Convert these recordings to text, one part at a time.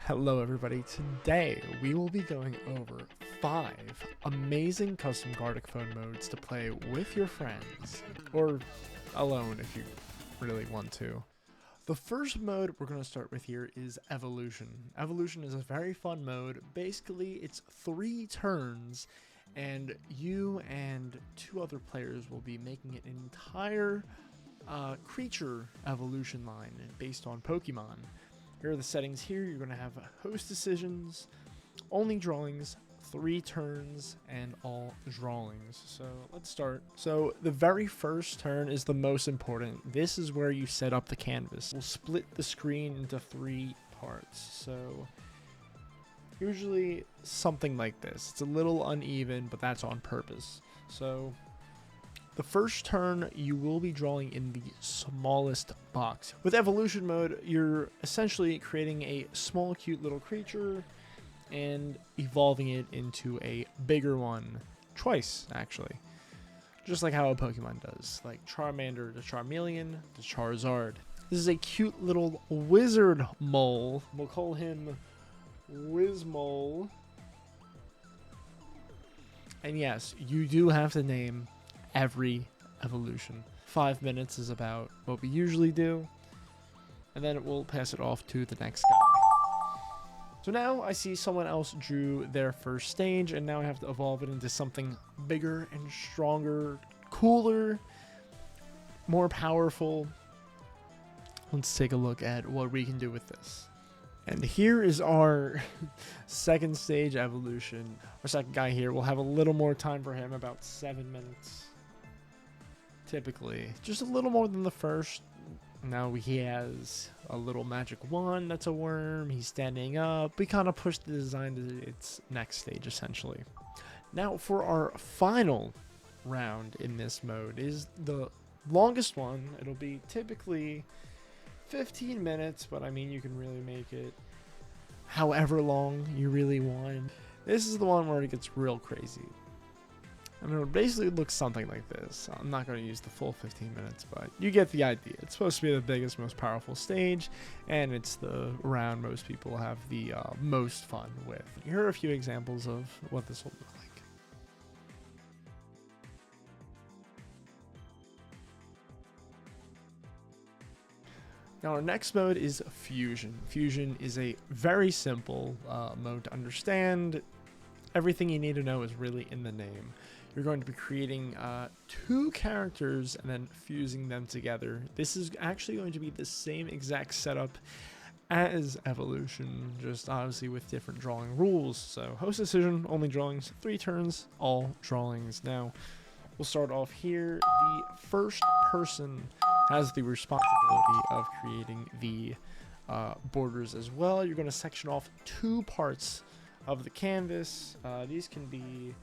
Hello everybody, today we will be going over 5 amazing custom Gartic phone modes to play with your friends, or alone if you really want to. The first mode we're going to start with here is Evolution. Evolution is a very fun mode. Basically, it's 3 turns, and you and 2 other players will be making an entire creature evolution line based on Pokemon. Here are the settings here. You're going to have host decisions, only drawings, 3 turns, and all drawings. So let's start. So the very first turn is the most important. This is where you set up the canvas. We'll split the screen into 3 parts. So usually something like this. It's a little uneven, but that's on purpose. So the first turn, you will be drawing in the smallest box. With evolution mode, you're essentially creating a small, cute little creature and evolving it into a bigger one twice, actually. Just like how a Pokemon does, like Charmander to Charmeleon to Charizard. This is a cute little wizard mole. We'll call him Wizmole. And yes, you do have to name every evolution. 5 minutes is about what we usually do, and then we'll pass it off to the next guy. So now I see someone else drew their first stage, and now I have to evolve it into something bigger and stronger, cooler, more powerful. Let's take a look at what we can do with this. And here is our second stage evolution. Our second guy here, we'll have a little more time for him, about 7 minutes. Typically, just a little more than the first. Now he has a little magic wand that's a worm. He's standing up. We kind of push the design to its next stage, essentially. Now for our final round in this mode is the longest one. It'll be typically 15 minutes, but I mean, you can really make it however long you really want. This is the one where it gets real crazy. I mean, it basically looks something like this. I'm not going to use the full 15 minutes, but you get the idea. It's supposed to be the biggest, most powerful stage, and it's the round most people have the most fun with. Here are a few examples of what this will look like. Now our next mode is Fusion. Fusion is a very simple mode to understand. Everything you need to know is really in the name. You're going to be creating 2 characters and then fusing them together. This is actually going to be the same exact setup as Evolution, just obviously with different drawing rules. So host decision, only drawings, 3 turns, all drawings. Now we'll start off here. The first person has the responsibility of creating the borders as well. You're going to section off 2 parts of the canvas. These can be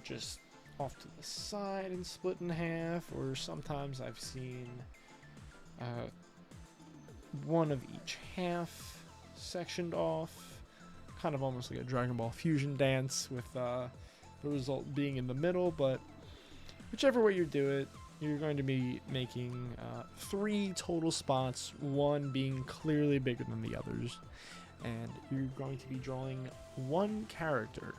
just off to the side and split in half, or sometimes I've seen one of each half sectioned off, kind of almost like a Dragon Ball fusion dance, with the result being in the middle. But whichever way you do it, you're going to be making 3 total spots, one being clearly bigger than the others, and you're going to be drawing 1 character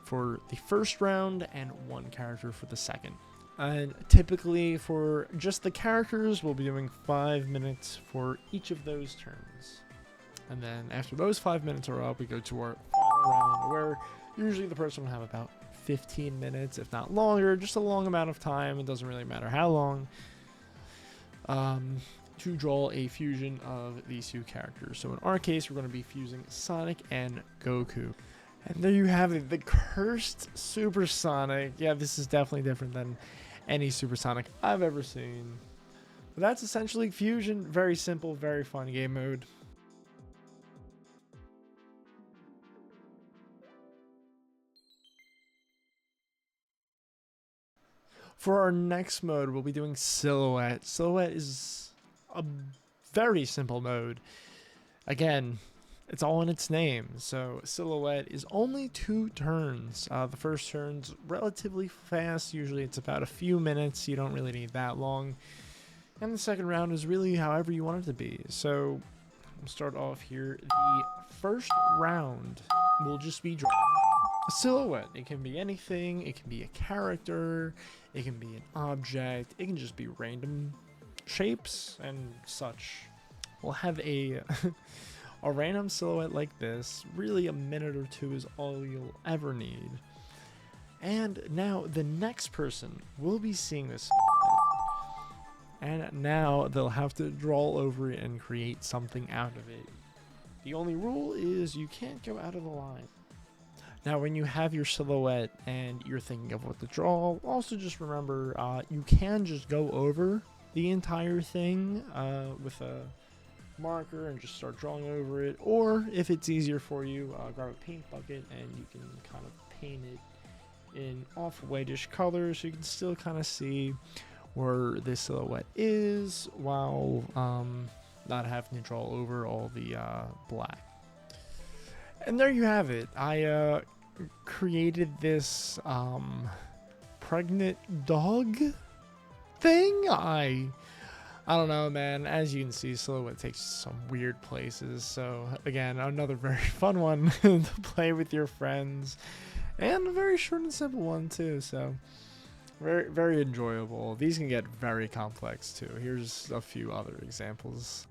for the first round and 1 character for the second. And typically for just the characters, we'll be doing 5 minutes for each of those turns. And then after those 5 minutes are up, we go to our final round, where usually the person will have about 15 minutes, if not longer, just a long amount of time. It doesn't really matter how long, to draw a fusion of these 2 characters. So in our case, we're going to be fusing Sonic and Goku. And there you have it, the cursed Supersonic. Yeah, this is definitely different than any Supersonic I've ever seen. But that's essentially Fusion. Very simple, very fun game mode. For our next mode, we'll be doing Silhouette. Silhouette is a very simple mode. Again, it's all in its name. So Silhouette is only 2 turns. The first turn's relatively fast. Usually it's about a few minutes. You don't really need that long. And the second round is really however you want it to be. So we'll start off here. The first round will just be drawing a silhouette. It can be anything. It can be a character. It can be an object. It can just be random shapes and such. We'll have a a random silhouette like this. Really, a minute or two is all you'll ever need. And now the next person will be seeing this silhouette, and now they'll have to draw over it and create something out of it. The only rule is you can't go out of the line. Now, when you have your silhouette and you're thinking of what to draw, also just remember you can just go over the entire thing with a marker and just start drawing over it, or if it's easier for you, grab a paint bucket and you can kind of paint it in off-whitish colors so you can still kind of see where this silhouette is while not having to draw over all the black. And there you have it. I created this pregnant dog thing. I don't know, man. As you can see, silhouette takes some weird places. So again, another very fun one to play with your friends, and a very short and simple one too. So very, very enjoyable. These can get very complex too. Here's a few other examples.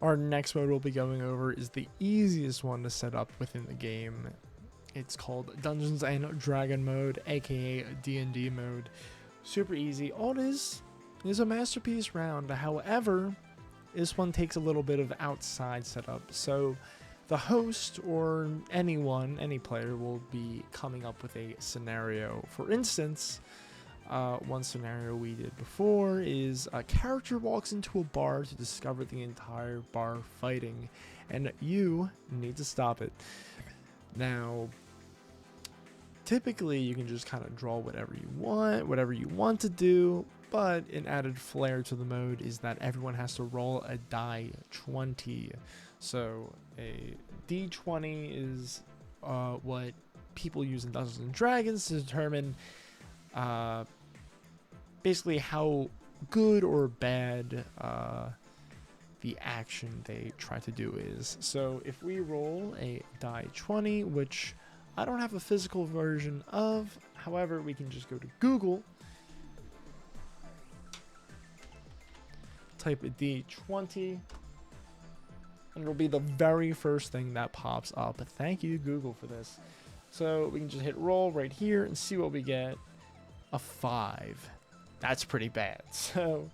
Our next mode we'll be going over is the easiest one to set up within the game. It's called Dungeons and Dragon mode, aka D&D mode. Super easy. All it is a masterpiece round. However, this one takes a little bit of outside setup. So the host or anyone, any player will be coming up with a scenario. For instance, one scenario we did before is a character walks into a bar to discover the entire bar fighting, and you need to stop it. Now, typically you can just kind of draw whatever you want to do, but an added flair to the mode is that everyone has to roll a die 20. So a d20 is what people use in Dungeons and Dragons to determine basically how good or bad the action they try to do is. So if we roll a die 20, which I don't have a physical version of, however, we can just go to Google, type a d20, and it'll be the very first thing that pops up. Thank you, Google, for this. So we can just hit roll right here and see what we get. A 5. That's pretty bad. So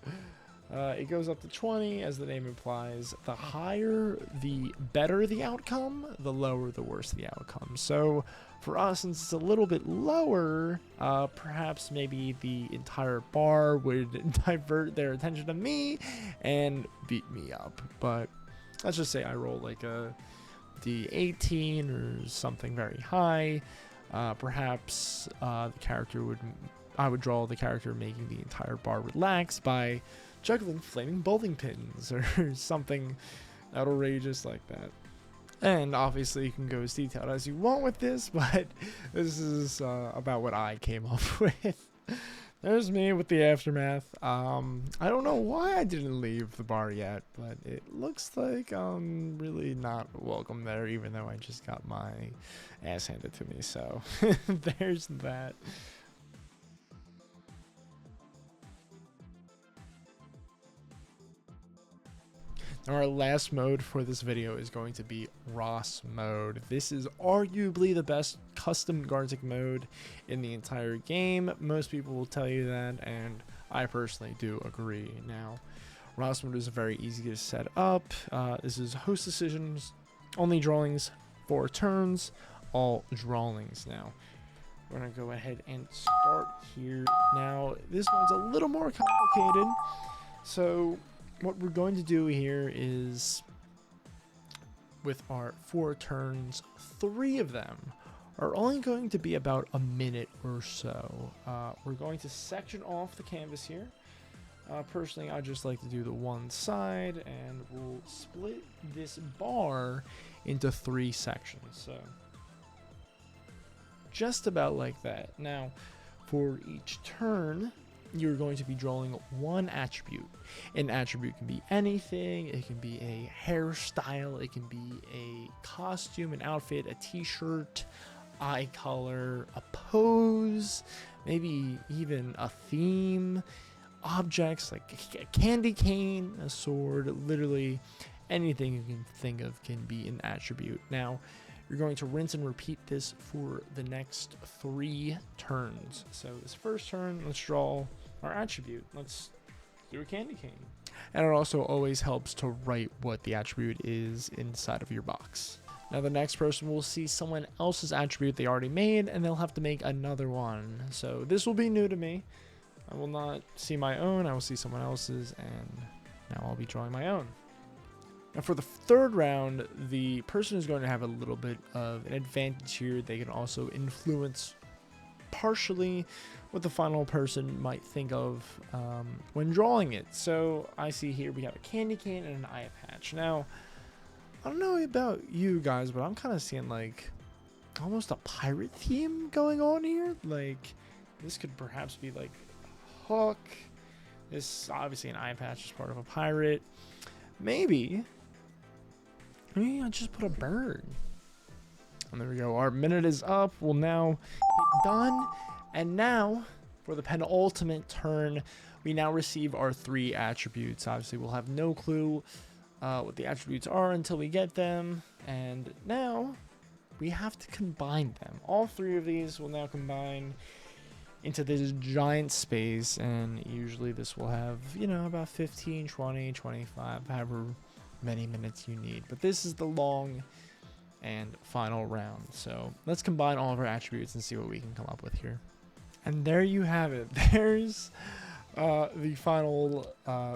it goes up to 20, as the name implies. The higher, the better the outcome. The lower, the worse the outcome. So for us, since it's a little bit lower, perhaps maybe the entire bar would divert their attention to me and beat me up. But let's just say I roll like a d18 or something very high. Perhaps I would draw the character making the entire bar relax by juggling flaming bowling pins or something outrageous like that. And obviously you can go as detailed as you want with this, but this is about what I came up with. There's me with the aftermath. I don't know why I didn't leave the bar yet, but it looks like I'm really not welcome there, even though I just got my ass handed to me. So there's that. Now our last mode for this video is going to be Ross mode. This is arguably the best custom Gartic mode in the entire game. Most people will tell you that, and I personally do agree. Now, Ross mode is very easy to set up. This is host decisions, only drawings, 4 turns, all drawings. Now, we're going to go ahead and start here. Now, this one's a little more complicated, so what we're going to do here is, with our 4 turns, 3 of them are only going to be about a minute or so. We're going to section off the canvas here. Personally, I just like to do the one side, and we'll split this bar into 3 sections. So just about like that. Now, For each turn, you're going to be drawing one attribute. An attribute can be anything. It can be a hairstyle. It can be a costume, an outfit, a t-shirt, eye color, a pose, maybe even a theme, objects like a candy cane, a sword, literally anything you can think of can be an attribute. Now, you're going to rinse and repeat this for the next 3 turns. So this first turn, let's draw our attribute. Let's do a candy cane. And it also always helps to write what the attribute is inside of your box. Now the next person will see someone else's attribute they already made, and they'll have to make another one. So this will be new to me. I will not see my own, I will see someone else's, and now I'll be drawing my own. Now for the third round, the person is going to have a little bit of an advantage here. They can also influence partially what the final person might think of when drawing it. So I see here we have a candy cane and an eye patch. Now, I don't know about you guys, but I'm kind of seeing like almost a pirate theme going on here. Like this could perhaps be like a hook. This obviously an eye patch is part of a pirate. Maybe I just put a bird. And there we go. Our minute is up. We'll now hit done. And now for the penultimate turn, we now receive our 3 attributes. Obviously, we'll have no clue what the attributes are until we get them. And now we have to combine them. All 3 of these will now combine into this giant space. And usually this will have, you know, about 15, 20, 25, however many minutes you need. But this is the long and final round. So let's combine all of our attributes and see what we can come up with here. And there you have it. There's the final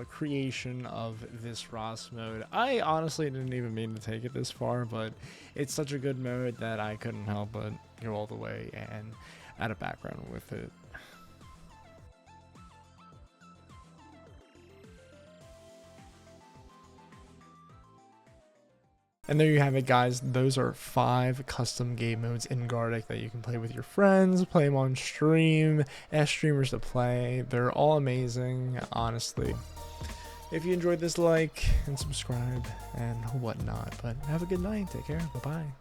creation of this Ross mode. I honestly didn't even mean to take it this far, but it's such a good mode that I couldn't help but go all the way and add a background with it. And there you have it, guys. Those are 5 custom game modes in Gartic that you can play with your friends, play them on stream, ask streamers to play. They're all amazing, honestly. If you enjoyed this, like and subscribe and whatnot. But have a good night. Take care. Bye-bye.